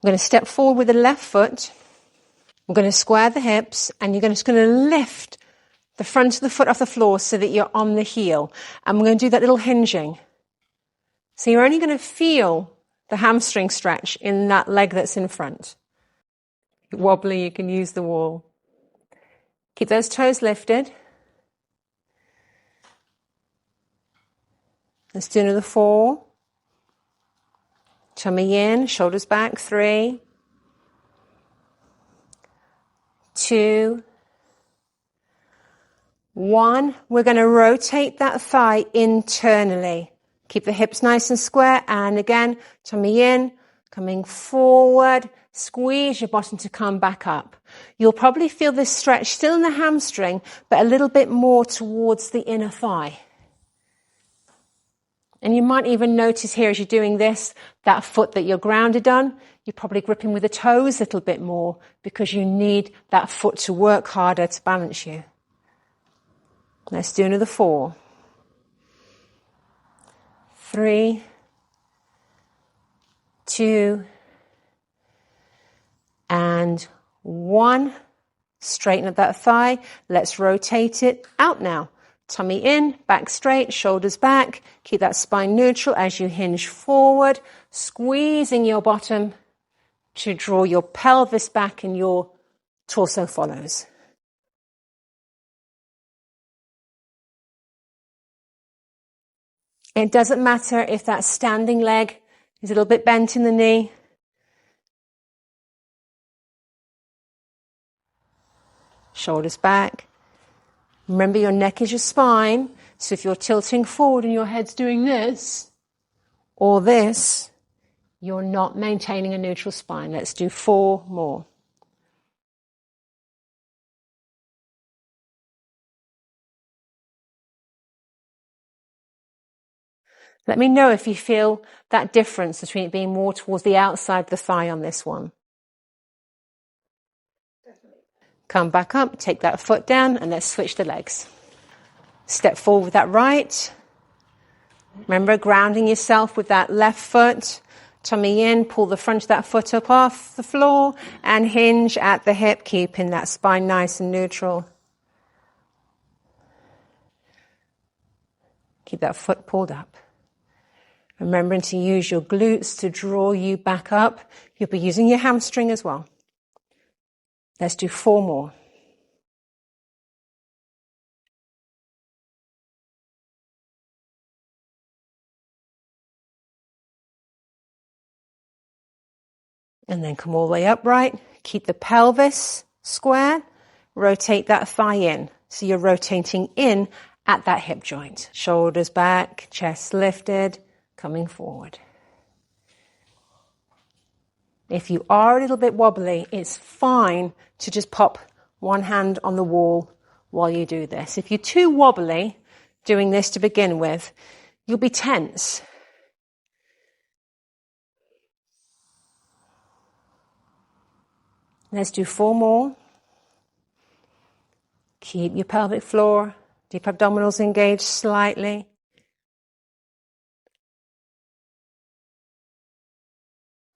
We're going to step forward with the left foot. We're going to square the hips, and you're just going to lift the front of the foot off the floor so that you're on the heel. And we're going to do that little hinging. So you're only going to feel the hamstring stretch in that leg that's in front. Wobbly, you can use the wall. Keep those toes lifted. Let's do another 4. Tummy in, shoulders back. 3, 2, 1. We're going to rotate that thigh internally. Keep the hips nice and square. And again, tummy in, coming forward. Squeeze your bottom to come back up. You'll probably feel this stretch still in the hamstring, but a little bit more towards the inner thigh. And you might even notice here as you're doing this, that foot that you're grounded on, you're probably gripping with the toes a little bit more because you need that foot to work harder to balance you. Let's do another 4. 3, 2, and 1. Straighten up that thigh. Let's rotate it out now. Tummy in, back straight, shoulders back. Keep that spine neutral as you hinge forward, squeezing your bottom to draw your pelvis back and your torso follows. It doesn't matter if that standing leg is a little bit bent in the knee. Shoulders back. Remember, your neck is your spine. So if you're tilting forward and your head's doing this or this, you're not maintaining a neutral spine. Let's do 4 more. Let me know if you feel that difference between it being more towards the outside of the thigh on this one. Come back up, take that foot down, and let's switch the legs. Step forward with that right. Remember, grounding yourself with that left foot. Tummy in, pull the front of that foot up off the floor, and hinge at the hip, keeping that spine nice and neutral. Keep that foot pulled up. Remembering to use your glutes to draw you back up. You'll be using your hamstring as well. Let's do 4 more. And then come all the way upright. Keep the pelvis square. Rotate that thigh in. So you're rotating in at that hip joint. Shoulders back, chest lifted, coming forward. If you are a little bit wobbly, it's fine to just pop one hand on the wall while you do this. If you're too wobbly doing this to begin with, you'll be tense. Let's do 4 more. Keep your pelvic floor, deep abdominals engaged slightly.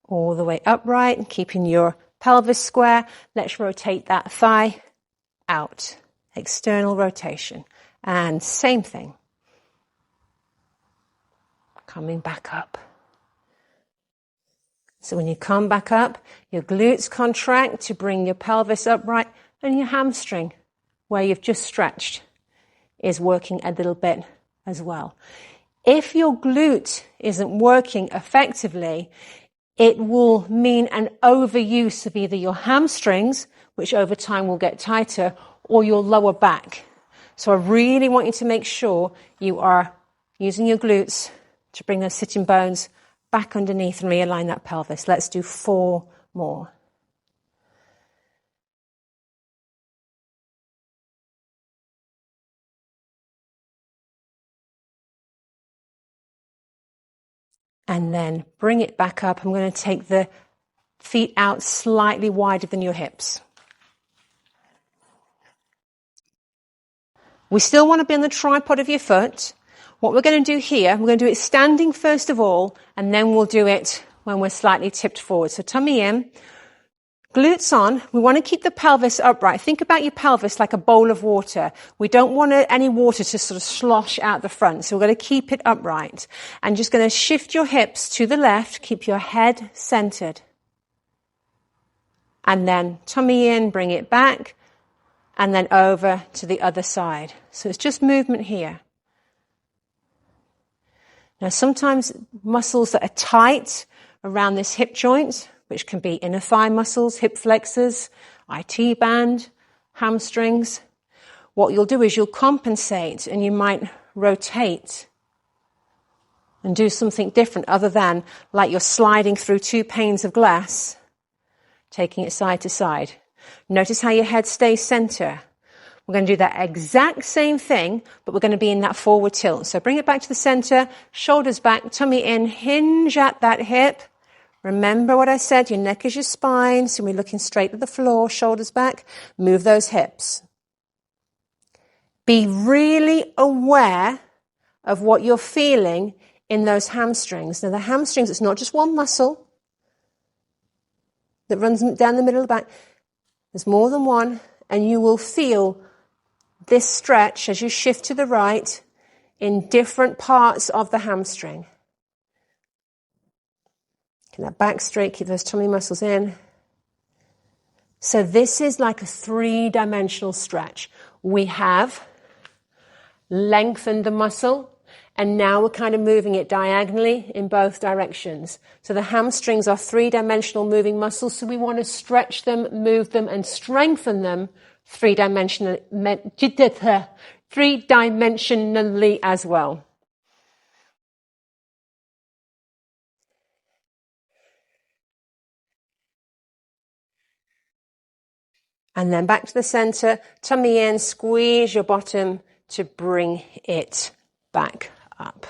All the way upright, keeping your pelvis square. Let's rotate that thigh out. External rotation. And same thing. Coming back up. So when you come back up, your glutes contract to bring your pelvis upright, and your hamstring, where you've just stretched, is working a little bit as well. If your glute isn't working effectively, it will mean an overuse of either your hamstrings, which over time will get tighter, or your lower back. So I really want you to make sure you are using your glutes to bring those sitting bones back underneath and realign that pelvis. Let's do 4 more. And then bring it back up. I'm going to take the feet out slightly wider than your hips. We still want to be on the tripod of your foot. What we're going to do here, we're going to do it standing first of all, and then we'll do it when we're slightly tipped forward. So tummy in, glutes on. We want to keep the pelvis upright. Think about your pelvis like a bowl of water. We don't want any water to sort of slosh out the front. So we're going to keep it upright. And just going to shift your hips to the left. Keep your head centered. And then tummy in, bring it back. And then over to the other side. So it's just movement here. Now sometimes muscles that are tight around this hip joint, which can be inner thigh muscles, hip flexors, IT band, hamstrings. What you'll do is you'll compensate and you might rotate and do something different other than like you're sliding through two panes of glass, taking it side to side. Notice how your head stays center. We're going to do that exact same thing, but we're going to be in that forward tilt. So bring it back to the center, shoulders back, tummy in, hinge at that hip. Remember what I said, your neck is your spine, so we're looking straight at the floor, shoulders back, move those hips. Be really aware of what you're feeling in those hamstrings. Now the hamstrings, it's not just one muscle that runs down the middle of the back. There's more than one, and you will feel this stretch as you shift to the right in different parts of the hamstring. Keep that back straight, keep those tummy muscles in. So this is like a three-dimensional stretch. We have lengthened the muscle, and now we're kind of moving it diagonally in both directions. So the hamstrings are three-dimensional moving muscles, so we want to stretch them, move them, and strengthen them three-dimensionally as well. And then back to the center, tummy in, squeeze your bottom to bring it back up.